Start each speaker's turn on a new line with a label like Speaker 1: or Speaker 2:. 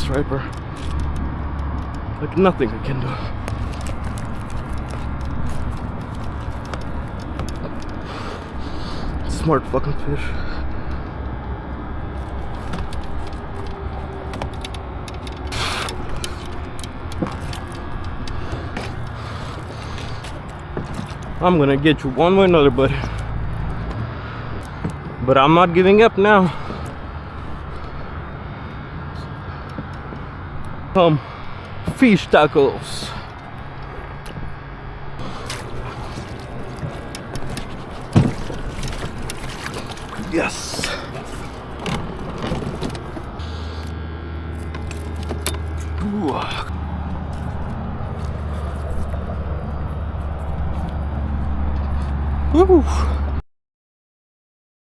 Speaker 1: striper. Like nothing I can do. Smart fucking fish. I'm gonna get you one way or another, buddy. But I'm not giving up now. Fish tacos. Yes. Ooh. Woo.